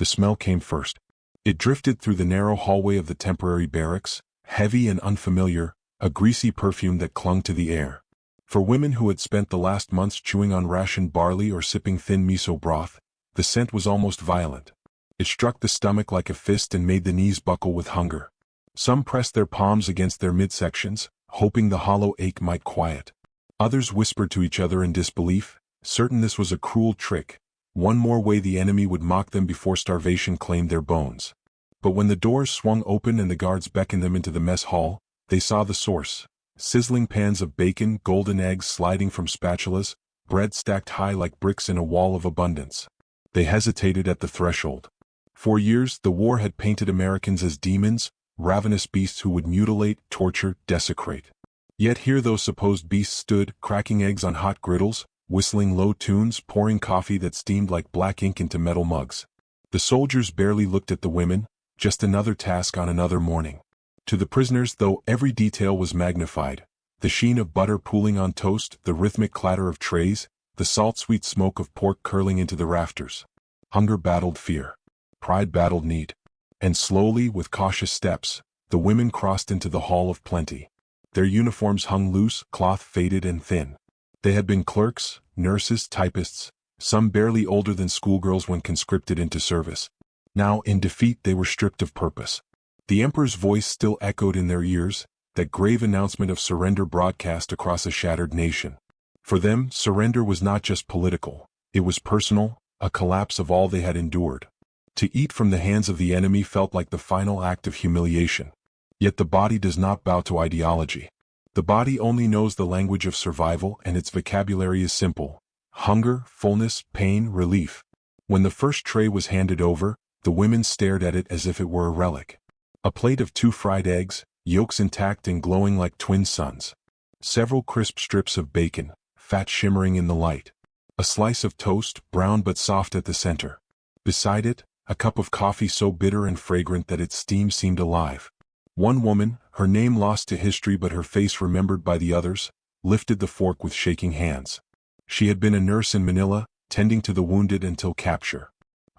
The smell came first. It drifted through the narrow hallway of the temporary barracks, heavy and unfamiliar, a greasy perfume that clung to the air. For women who had spent the last months chewing on rationed barley or sipping thin miso broth, the scent was almost violent. It struck the stomach like a fist and made the knees buckle with hunger. Some pressed their palms against their midsections, hoping the hollow ache might quiet. Others whispered to each other in disbelief, certain this was a cruel trick, one more way the enemy would mock them before starvation claimed their bones. But when the doors swung open and the guards beckoned them into the mess hall, they saw the source. Sizzling pans of bacon, golden eggs sliding from spatulas, bread stacked high like bricks in a wall of abundance. They hesitated at the threshold. For years, the war had painted Americans as demons, ravenous beasts who would mutilate, torture, desecrate. Yet here those supposed beasts stood, cracking eggs on hot griddles, whistling low tunes, pouring coffee that steamed like black ink into metal mugs. The soldiers barely looked at the women, just another task on another morning. To the prisoners, though, every detail was magnified. The sheen of butter pooling on toast, the rhythmic clatter of trays, the salt-sweet smoke of pork curling into the rafters. Hunger battled fear. Pride battled need. And slowly, with cautious steps, the women crossed into the hall of plenty. Their uniforms hung loose, cloth faded and thin. They had been clerks, nurses, typists, some barely older than schoolgirls when conscripted into service. Now, in defeat, they were stripped of purpose. The emperor's voice still echoed in their ears, that grave announcement of surrender broadcast across a shattered nation. For them, surrender was not just political, it was personal, a collapse of all they had endured. To eat from the hands of the enemy felt like the final act of humiliation. Yet the body does not bow to ideology. The body only knows the language of survival, and its vocabulary is simple: hunger, fullness, pain, relief. When the first tray was handed over, the women stared at it as if it were a relic. A plate of 2 fried eggs, yolks intact and glowing like twin suns. Several crisp strips of bacon, fat shimmering in the light. A slice of toast, brown but soft at the center. Beside it, a cup of coffee so bitter and fragrant that its steam seemed alive. One woman, her name lost to history but her face remembered by the others, lifted the fork with shaking hands. She had been a nurse in Manila, tending to the wounded until capture.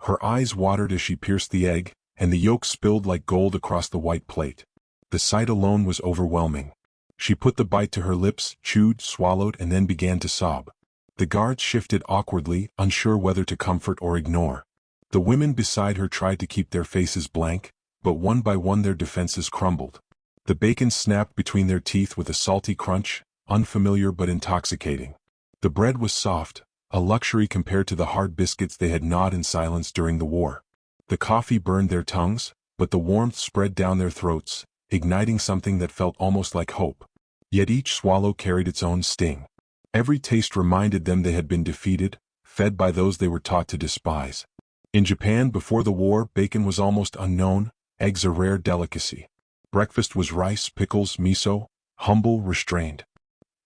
Her eyes watered as she pierced the egg, and the yolk spilled like gold across the white plate. The sight alone was overwhelming. She put the bite to her lips, chewed, swallowed, and then began to sob. The guards shifted awkwardly, unsure whether to comfort or ignore. The women beside her tried to keep their faces blank, but one by one their defenses crumbled. The bacon snapped between their teeth with a salty crunch, unfamiliar but intoxicating. The bread was soft, a luxury compared to the hard biscuits they had gnawed in silence during the war. The coffee burned their tongues, but the warmth spread down their throats, igniting something that felt almost like hope. Yet each swallow carried its own sting. Every taste reminded them they had been defeated, fed by those they were taught to despise. In Japan before the war, bacon was almost unknown, eggs a rare delicacy. Breakfast was rice, pickles, miso, humble, restrained.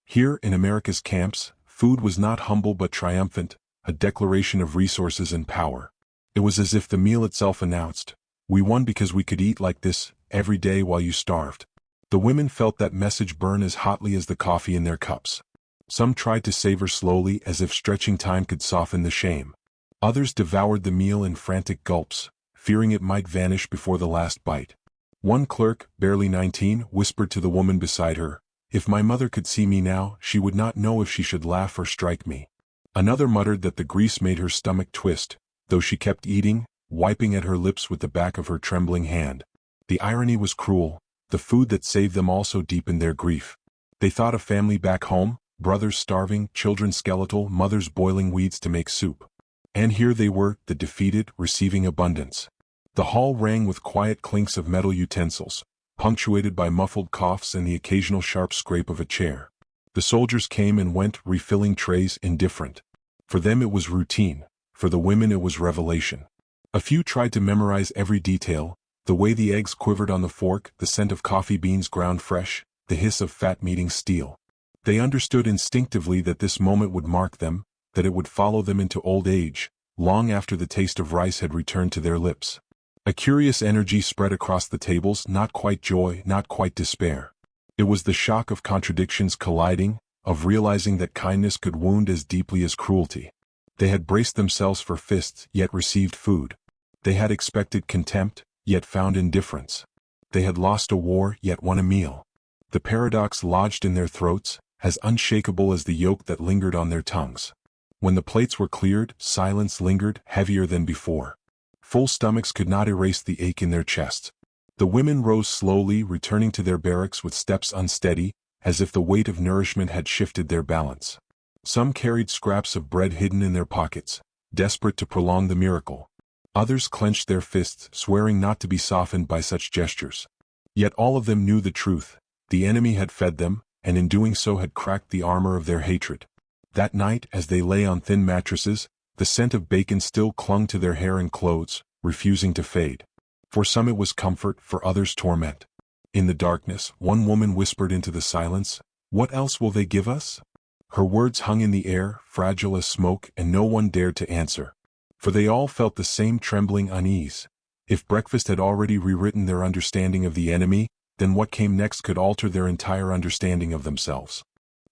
Here, in America's camps, food was not humble but triumphant, a declaration of resources and power. It was as if the meal itself announced, "We won because we could eat like this every day while you starved." The women felt that message burn as hotly as the coffee in their cups. Some tried to savor slowly as if stretching time could soften the shame. Others devoured the meal in frantic gulps, fearing it might vanish before the last bite. One clerk, barely 19, whispered to the woman beside her, "If my mother could see me now, she would not know if she should laugh or strike me." Another muttered that the grease made her stomach twist, though she kept eating, wiping at her lips with the back of her trembling hand. The irony was cruel. The food that saved them also deepened their grief. They thought of family back home, brothers starving, children skeletal, mothers boiling weeds to make soup. And here they were, the defeated, receiving abundance. The hall rang with quiet clinks of metal utensils, punctuated by muffled coughs and the occasional sharp scrape of a chair. The soldiers came and went, refilling trays, indifferent. For them it was routine, for the women it was revelation. A few tried to memorize every detail, the way the eggs quivered on the fork, the scent of coffee beans ground fresh, the hiss of fat meeting steel. They understood instinctively that this moment would mark them, that it would follow them into old age, long after the taste of rice had returned to their lips. A curious energy spread across the tables, not quite joy, not quite despair. It was the shock of contradictions colliding, of realizing that kindness could wound as deeply as cruelty. They had braced themselves for fists, yet received food. They had expected contempt, yet found indifference. They had lost a war, yet won a meal. The paradox lodged in their throats, as unshakable as the yoke that lingered on their tongues. When the plates were cleared, silence lingered, heavier than before. Full stomachs could not erase the ache in their chests. The women rose slowly, returning to their barracks with steps unsteady, as if the weight of nourishment had shifted their balance. Some carried scraps of bread hidden in their pockets, desperate to prolong the miracle. Others clenched their fists, swearing not to be softened by such gestures. Yet all of them knew the truth. The enemy had fed them, and in doing so had cracked the armor of their hatred. That night, as they lay on thin mattresses, the scent of bacon still clung to their hair and clothes, refusing to fade. For some it was comfort, for others torment. In the darkness, one woman whispered into the silence, "What else will they give us?" Her words hung in the air, fragile as smoke, and no one dared to answer. For they all felt the same trembling unease. If breakfast had already rewritten their understanding of the enemy, then what came next could alter their entire understanding of themselves.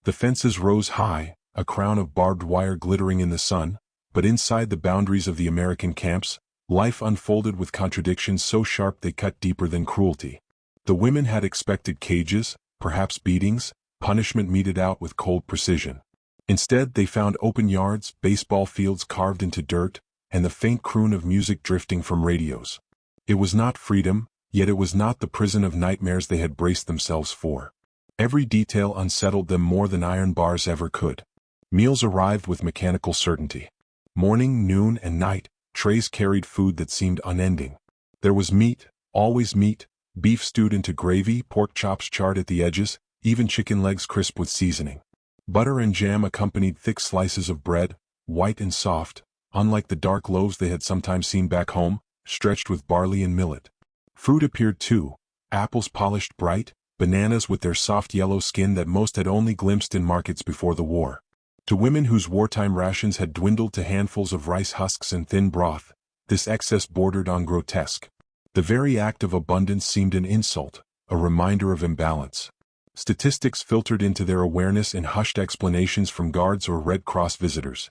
The fences rose high, a crown of barbed wire glittering in the sun, but inside the boundaries of the American camps, life unfolded with contradictions so sharp they cut deeper than cruelty. The women had expected cages, perhaps beatings, punishment meted out with cold precision. Instead, they found open yards, baseball fields carved into dirt, and the faint croon of music drifting from radios. It was not freedom, yet it was not the prison of nightmares they had braced themselves for. Every detail unsettled them more than iron bars ever could. Meals arrived with mechanical certainty. Morning, noon, and night, trays carried food that seemed unending. There was meat, always meat, beef stewed into gravy, pork chops charred at the edges, even chicken legs crisp with seasoning. Butter and jam accompanied thick slices of bread, white and soft, unlike the dark loaves they had sometimes seen back home, stretched with barley and millet. Fruit appeared too, apples polished bright, bananas with their soft yellow skin that most had only glimpsed in markets before the war. To women whose wartime rations had dwindled to handfuls of rice husks and thin broth, this excess bordered on grotesque. The very act of abundance seemed an insult, a reminder of imbalance. Statistics filtered into their awareness in hushed explanations from guards or Red Cross visitors.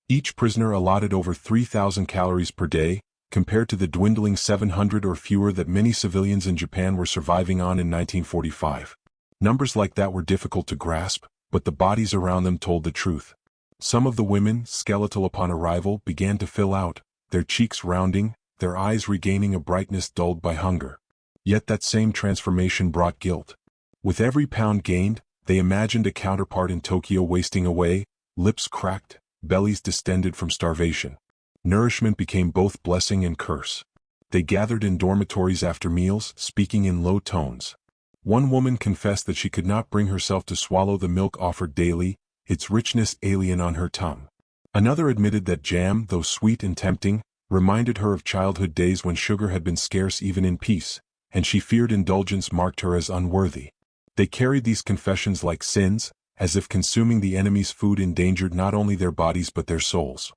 Each prisoner allotted over 3,000 calories per day, compared to the dwindling 700 or fewer that many civilians in Japan were surviving on in 1945. Numbers like that were difficult to grasp, but the bodies around them told the truth. Some of the women, skeletal upon arrival, began to fill out, their cheeks rounding, their eyes regaining a brightness dulled by hunger. Yet that same transformation brought guilt. With every pound gained, they imagined a counterpart in Tokyo wasting away, lips cracked, bellies distended from starvation. Nourishment became both blessing and curse. They gathered in dormitories after meals, speaking in low tones. One woman confessed that she could not bring herself to swallow the milk offered daily, its richness alien on her tongue. Another admitted that jam, though sweet and tempting, reminded her of childhood days when sugar had been scarce even in peace, and she feared indulgence marked her as unworthy. They carried these confessions like sins, as if consuming the enemy's food endangered not only their bodies but their souls.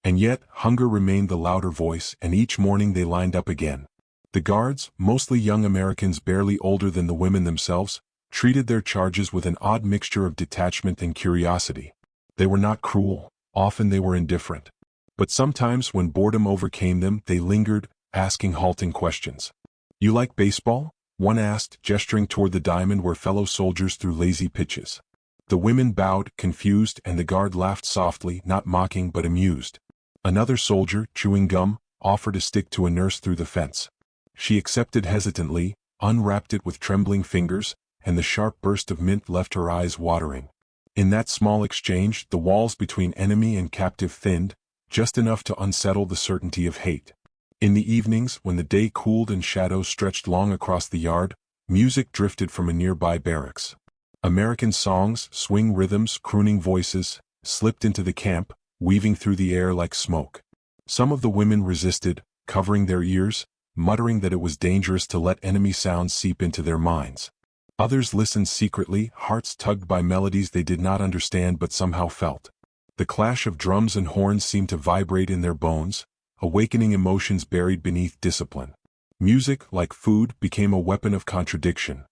And yet, hunger remained the louder voice, and each morning they lined up again. The guards, mostly young Americans barely older than the women themselves, treated their charges with an odd mixture of detachment and curiosity. They were not cruel, often they were indifferent. But sometimes when boredom overcame them, they lingered, asking halting questions. "You like baseball?" one asked, gesturing toward the diamond where fellow soldiers threw lazy pitches. The women bowed, confused, and the guard laughed softly, not mocking but amused. Another soldier, chewing gum, offered a stick to a nurse through the fence. She accepted hesitantly, unwrapped it with trembling fingers, and the sharp burst of mint left her eyes watering. In that small exchange, the walls between enemy and captive thinned, just enough to unsettle the certainty of hate. In the evenings, when the day cooled and shadows stretched long across the yard, music drifted from a nearby barracks. American songs, swing rhythms, crooning voices, slipped into the camp, weaving through the air like smoke. Some of the women resisted, covering their ears, muttering that it was dangerous to let enemy sounds seep into their minds. Others listened secretly, hearts tugged by melodies they did not understand but somehow felt. The clash of drums and horns seemed to vibrate in their bones, awakening emotions buried beneath discipline. Music, like food, became a weapon of contradiction.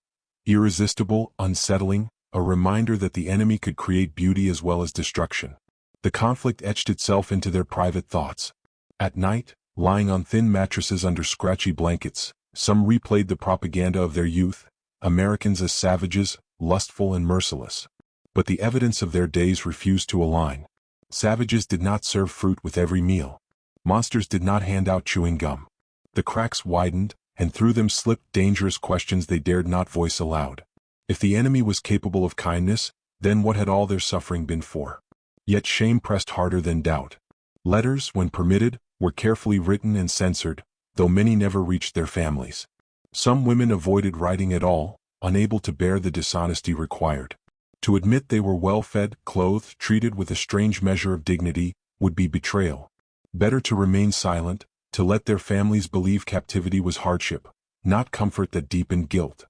Irresistible, unsettling, a reminder that the enemy could create beauty as well as destruction. The conflict etched itself into their private thoughts. At night, lying on thin mattresses under scratchy blankets. Some replayed the propaganda of their youth, Americans as savages, lustful and merciless. But the evidence of their days refused to align. Savages did not serve fruit with every meal. Monsters did not hand out chewing gum. The cracks widened, and through them slipped dangerous questions they dared not voice aloud. If the enemy was capable of kindness, then what had all their suffering been for? Yet shame pressed harder than doubt. Letters, when permitted, were carefully written and censored, though many never reached their families. Some women avoided writing at all, unable to bear the dishonesty required. To admit they were well-fed, clothed, treated with a strange measure of dignity, would be betrayal. Better to remain silent, to let their families believe captivity was hardship, not comfort that deepened guilt.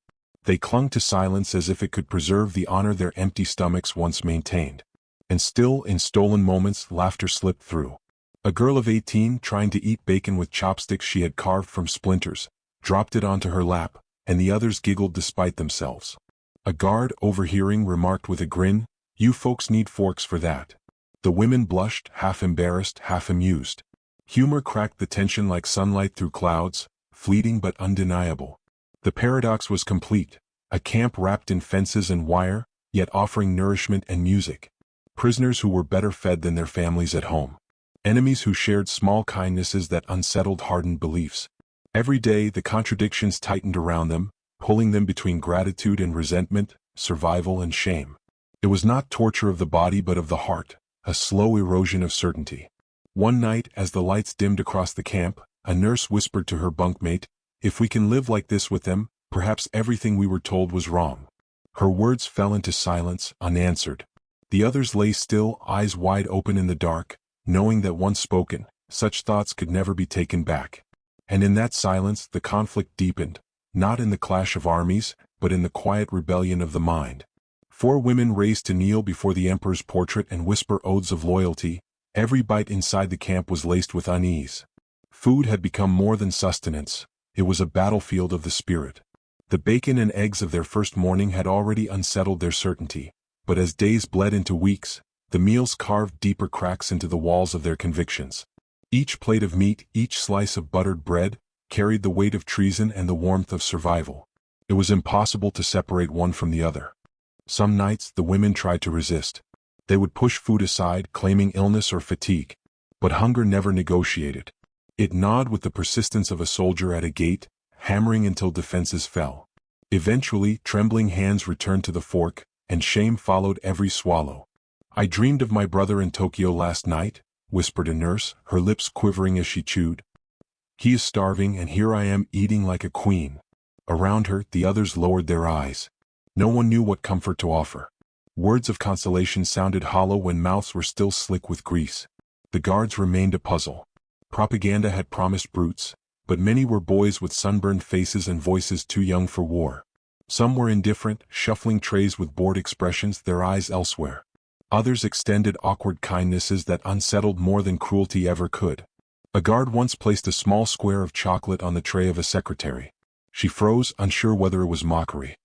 They clung to silence as if it could preserve the honor their empty stomachs once maintained. And still, in stolen moments, laughter slipped through. A girl of 18, trying to eat bacon with chopsticks she had carved from splinters, dropped it onto her lap, and the others giggled despite themselves. A guard, overhearing, remarked with a grin, "You folks need forks for that." The women blushed, half embarrassed, half amused. Humor cracked the tension like sunlight through clouds, fleeting but undeniable. The paradox was complete, a camp wrapped in fences and wire, yet offering nourishment and music. Prisoners who were better fed than their families at home. Enemies who shared small kindnesses that unsettled hardened beliefs. Every day the contradictions tightened around them, pulling them between gratitude and resentment, survival and shame. It was not torture of the body but of the heart, a slow erosion of certainty. One night, as the lights dimmed across the camp, a nurse whispered to her bunkmate, "If we can live like this with them, perhaps everything we were told was wrong." Her words fell into silence, unanswered. The others lay still, eyes wide open in the dark, knowing that once spoken, such thoughts could never be taken back. And in that silence the conflict deepened, not in the clash of armies, but in the quiet rebellion of the mind. 4 women raised to kneel before the emperor's portrait and whisper oaths of loyalty. Every bite inside the camp was laced with unease. Food had become more than sustenance, it was a battlefield of the spirit. The bacon and eggs of their first morning had already unsettled their certainty, but as days bled into weeks, the meals carved deeper cracks into the walls of their convictions. Each plate of meat, each slice of buttered bread, carried the weight of treason and the warmth of survival. It was impossible to separate one from the other. Some nights the women tried to resist. They would push food aside, claiming illness or fatigue. But hunger never negotiated. It gnawed with the persistence of a soldier at a gate, hammering until defenses fell. Eventually, trembling hands returned to the fork, and shame followed every swallow. "I dreamed of my brother in Tokyo last night," whispered a nurse, her lips quivering as she chewed. "He is starving and here I am eating like a queen." Around her, the others lowered their eyes. No one knew what comfort to offer. Words of consolation sounded hollow when mouths were still slick with grease. The guards remained a puzzle. Propaganda had promised brutes, but many were boys with sunburned faces and voices too young for war. Some were indifferent, shuffling trays with bored expressions, their eyes elsewhere. Others extended awkward kindnesses that unsettled more than cruelty ever could. A guard once placed a small square of chocolate on the tray of a secretary. She froze, unsure whether it was mockery.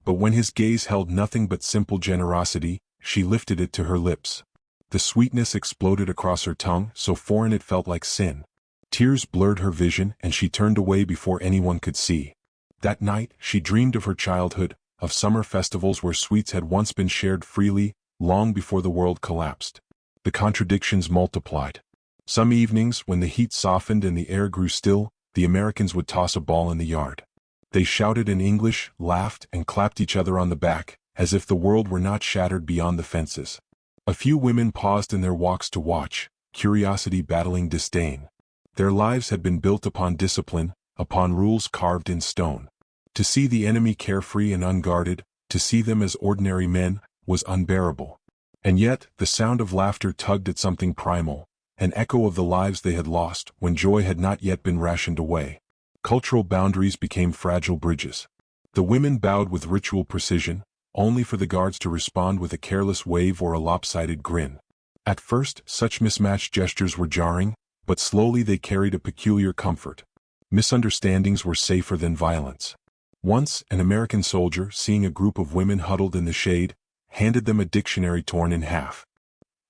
But when his gaze held nothing but simple generosity, she lifted it to her lips. The sweetness exploded across her tongue, so foreign it felt like sin. Tears blurred her vision, and she turned away before anyone could see. That night, she dreamed of her childhood, of summer festivals where sweets had once been shared freely, long before the world collapsed. The contradictions multiplied. Some evenings, when the heat softened and the air grew still, the Americans would toss a ball in the yard. They shouted in English, laughed, and clapped each other on the back, as if the world were not shattered beyond the fences. A few women paused in their walks to watch, curiosity battling disdain. Their lives had been built upon discipline, upon rules carved in stone. To see the enemy carefree and unguarded, to see them as ordinary men, was unbearable. And yet, the sound of laughter tugged at something primal, an echo of the lives they had lost when joy had not yet been rationed away. Cultural boundaries became fragile bridges. The women bowed with ritual precision, only for the guards to respond with a careless wave or a lopsided grin. At first, such mismatched gestures were jarring, but slowly they carried a peculiar comfort. Misunderstandings were safer than violence. Once, an American soldier, seeing a group of women huddled in the shade, handed them a dictionary torn in half.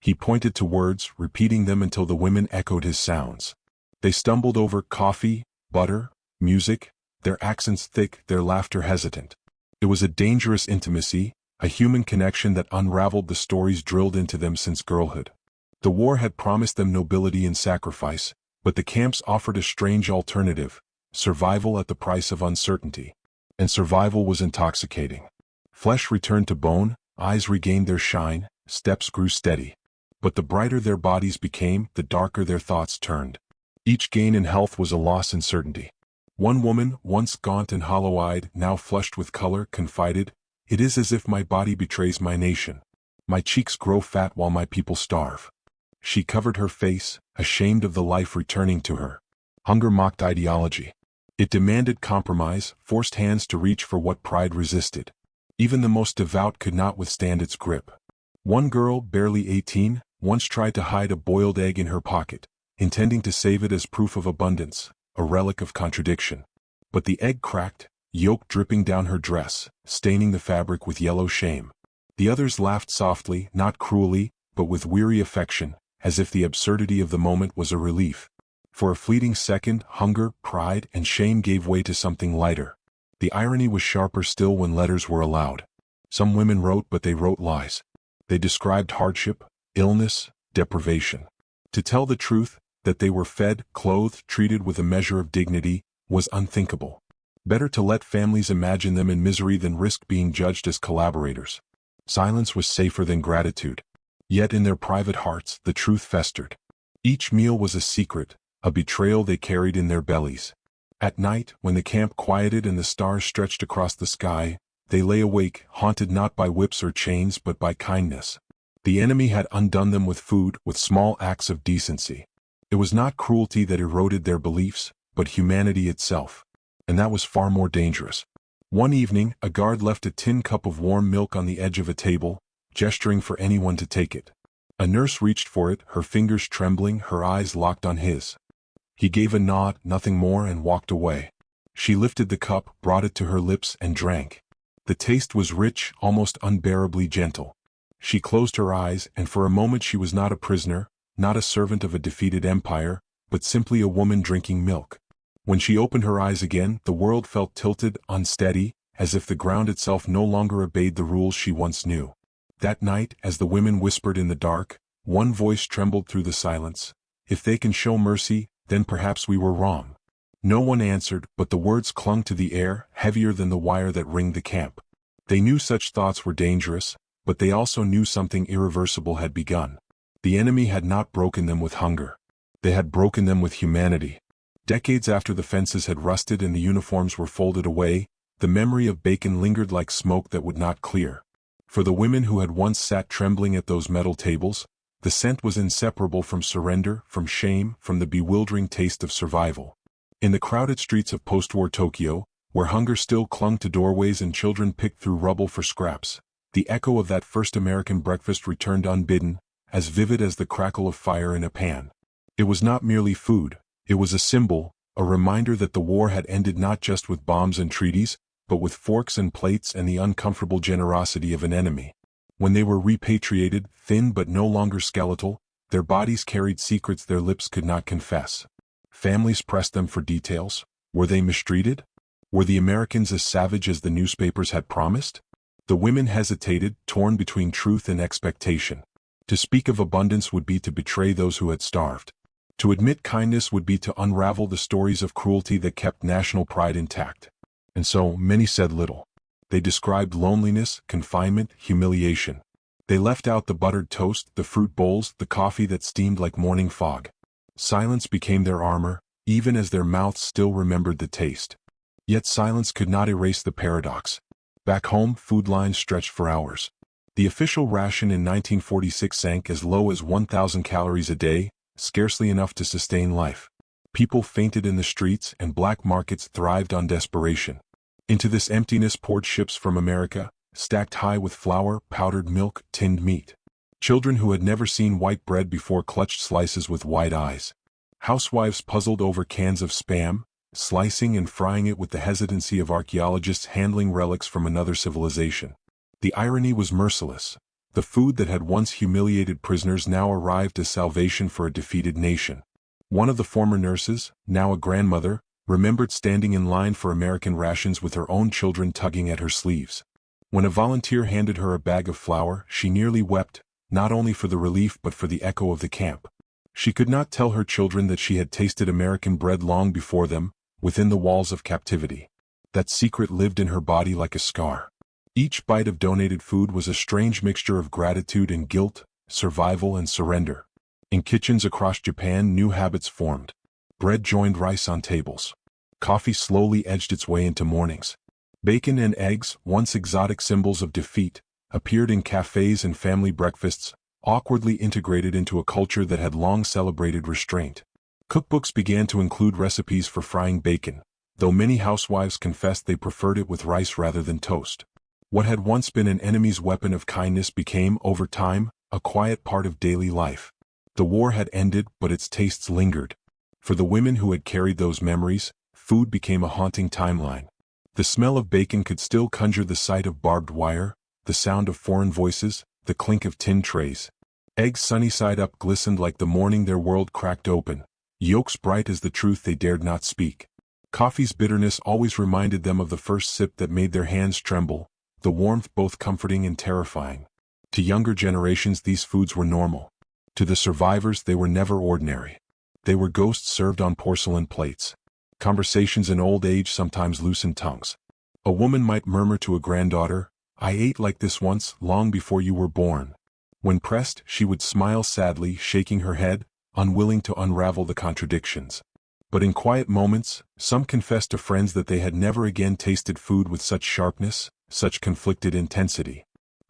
He pointed to words, repeating them until the women echoed his sounds. They stumbled over coffee, butter, music, their accents thick, their laughter hesitant. It was a dangerous intimacy, a human connection that unraveled the stories drilled into them since girlhood. The war had promised them nobility and sacrifice, but the camps offered a strange alternative: survival at the price of uncertainty. And survival was intoxicating. Flesh returned to bone, eyes regained their shine, steps grew steady. But the brighter their bodies became, the darker their thoughts turned. Each gain in health was a loss in certainty. One woman, once gaunt and hollow-eyed, now flushed with color, confided, "It is as if my body betrays my nation. My cheeks grow fat while my people starve." She covered her face, ashamed of the life returning to her. Hunger mocked ideology. It demanded compromise, forced hands to reach for what pride resisted. Even the most devout could not withstand its grip. One girl, barely 18, once tried to hide a boiled egg in her pocket, intending to save it as proof of abundance, a relic of contradiction. But the egg cracked, yolk dripping down her dress, staining the fabric with yellow shame. The others laughed softly, not cruelly, but with weary affection, as if the absurdity of the moment was a relief. For a fleeting second, hunger, pride, and shame gave way to something lighter. The irony was sharper still when letters were allowed. Some women wrote, but they wrote lies. They described hardship, illness, deprivation. To tell the truth, that they were fed, clothed, treated with a measure of dignity, was unthinkable. Better to let families imagine them in misery than risk being judged as collaborators. Silence was safer than gratitude. Yet in their private hearts, the truth festered. Each meal was a secret, a betrayal they carried in their bellies. At night, when the camp quieted and the stars stretched across the sky, they lay awake, haunted not by whips or chains but by kindness. The enemy had undone them with food, with small acts of decency. It was not cruelty that eroded their beliefs, but humanity itself. And that was far more dangerous. One evening, a guard left a tin cup of warm milk on the edge of a table, gesturing for anyone to take it. A nurse reached for it, her fingers trembling, her eyes locked on his. He gave a nod, nothing more, and walked away. She lifted the cup, brought it to her lips, and drank. The taste was rich, almost unbearably gentle. She closed her eyes, and for a moment she was not a prisoner, not a servant of a defeated empire, but simply a woman drinking milk. When she opened her eyes again, the world felt tilted, unsteady, as if the ground itself no longer obeyed the rules she once knew. That night, as the women whispered in the dark, one voice trembled through the silence: "If they can show mercy, then perhaps we were wrong." No one answered, but the words clung to the air, heavier than the wire that ringed the camp. They knew such thoughts were dangerous, but they also knew something irreversible had begun. The enemy had not broken them with hunger. They had broken them with humanity. Decades after the fences had rusted and the uniforms were folded away, the memory of bacon lingered like smoke that would not clear. For the women who had once sat trembling at those metal tables, the scent was inseparable from surrender, from shame, from the bewildering taste of survival. In the crowded streets of post-war Tokyo, where hunger still clung to doorways and children picked through rubble for scraps, the echo of that first American breakfast returned unbidden, as vivid as the crackle of fire in a pan. It was not merely food, it was a symbol, a reminder that the war had ended not just with bombs and treaties, but with forks and plates and the uncomfortable generosity of an enemy. When they were repatriated, thin but no longer skeletal, their bodies carried secrets their lips could not confess. Families pressed them for details. Were they mistreated? Were the Americans as savage as the newspapers had promised? The women hesitated, torn between truth and expectation. To speak of abundance would be to betray those who had starved. To admit kindness would be to unravel the stories of cruelty that kept national pride intact. And so, many said little. They described loneliness, confinement, humiliation. They left out the buttered toast, the fruit bowls, the coffee that steamed like morning fog. Silence became their armor, even as their mouths still remembered the taste. Yet silence could not erase the paradox. Back home, food lines stretched for hours. The official ration in 1946 sank as low as 1,000 calories a day, scarcely enough to sustain life. People fainted in the streets and black markets thrived on desperation. Into this emptiness poured ships from America, stacked high with flour, powdered milk, tinned meat. Children who had never seen white bread before clutched slices with wide eyes. Housewives puzzled over cans of Spam, slicing and frying it with the hesitancy of archaeologists handling relics from another civilization. The irony was merciless. The food that had once humiliated prisoners now arrived as salvation for a defeated nation. One of the former nurses, now a grandmother, remembered standing in line for American rations with her own children tugging at her sleeves. When a volunteer handed her a bag of flour, she nearly wept, not only for the relief but for the echo of the camp. She could not tell her children that she had tasted American bread long before them, within the walls of captivity. That secret lived in her body like a scar. Each bite of donated food was a strange mixture of gratitude and guilt, survival and surrender. In kitchens across Japan, new habits formed. Bread joined rice on tables. Coffee slowly edged its way into mornings. Bacon and eggs, once exotic symbols of defeat, appeared in cafes and family breakfasts, awkwardly integrated into a culture that had long celebrated restraint. Cookbooks began to include recipes for frying bacon, though many housewives confessed they preferred it with rice rather than toast. What had once been an enemy's weapon of kindness became, over time, a quiet part of daily life. The war had ended, but its tastes lingered. For the women who had carried those memories, food became a haunting timeline. The smell of bacon could still conjure the sight of barbed wire, the sound of foreign voices, the clink of tin trays. Eggs sunny side up glistened like the morning their world cracked open, yolks bright as the truth they dared not speak. Coffee's bitterness always reminded them of the first sip that made their hands tremble, the warmth both comforting and terrifying. To younger generations these foods were normal. To the survivors they were never ordinary. They were ghosts served on porcelain plates. Conversations in old age sometimes loosened tongues. A woman might murmur to a granddaughter, "I ate like this once, long before you were born." When pressed, she would smile sadly, shaking her head, unwilling to unravel the contradictions. But in quiet moments, some confessed to friends that they had never again tasted food with such sharpness, such conflicted intensity.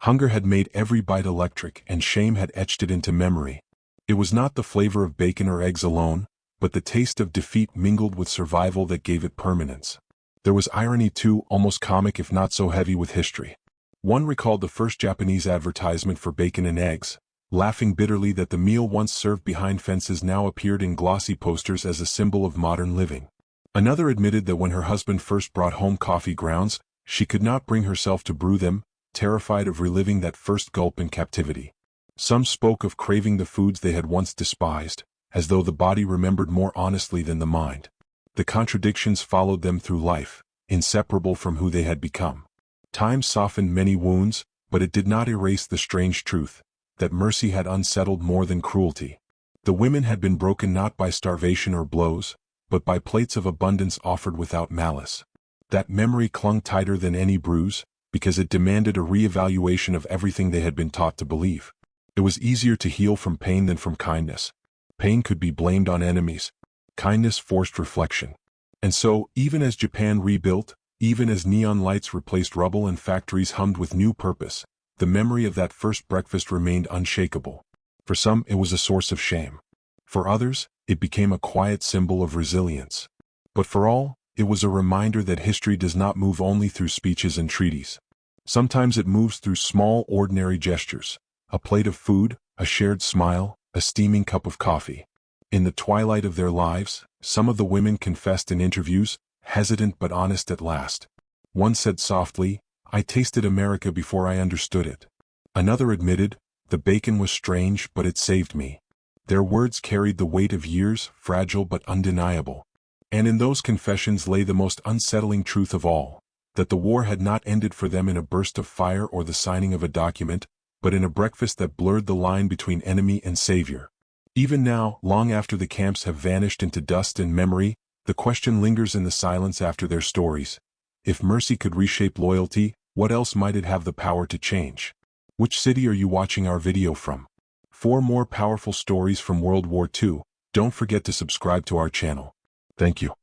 Hunger had made every bite electric, and shame had etched it into memory. It was not the flavor of bacon or eggs alone, but the taste of defeat mingled with survival that gave it permanence. There was irony too, almost comic if not so heavy with history. One recalled the first Japanese advertisement for bacon and eggs, laughing bitterly that the meal once served behind fences now appeared in glossy posters as a symbol of modern living. Another admitted that when her husband first brought home coffee grounds, she could not bring herself to brew them, terrified of reliving that first gulp in captivity. Some spoke of craving the foods they had once despised, as though the body remembered more honestly than the mind. The contradictions followed them through life, inseparable from who they had become. Time softened many wounds, but it did not erase the strange truth, that mercy had unsettled more than cruelty. The women had been broken not by starvation or blows, but by plates of abundance offered without malice. That memory clung tighter than any bruise, because it demanded a re-evaluation of everything they had been taught to believe. It was easier to heal from pain than from kindness. Pain could be blamed on enemies. Kindness forced reflection. And so, even as Japan rebuilt, even as neon lights replaced rubble and factories hummed with new purpose, the memory of that first breakfast remained unshakable. For some, it was a source of shame. For others, it became a quiet symbol of resilience. But for all, it was a reminder that history does not move only through speeches and treaties. Sometimes it moves through small, ordinary gestures. A plate of food, a shared smile, a steaming cup of coffee. In the twilight of their lives, some of the women confessed in interviews, hesitant but honest at last. One said softly, "I tasted America before I understood it." Another admitted, "The bacon was strange, but it saved me." Their words carried the weight of years, fragile but undeniable. And in those confessions lay the most unsettling truth of all, that the war had not ended for them in a burst of fire or the signing of a document, but in a breakfast that blurred the line between enemy and savior. Even now, long after the camps have vanished into dust and memory, the question lingers in the silence after their stories. If mercy could reshape loyalty, what else might it have the power to change? Which city are you watching our video from? For more powerful stories from World War II, don't forget to subscribe to our channel. Thank you.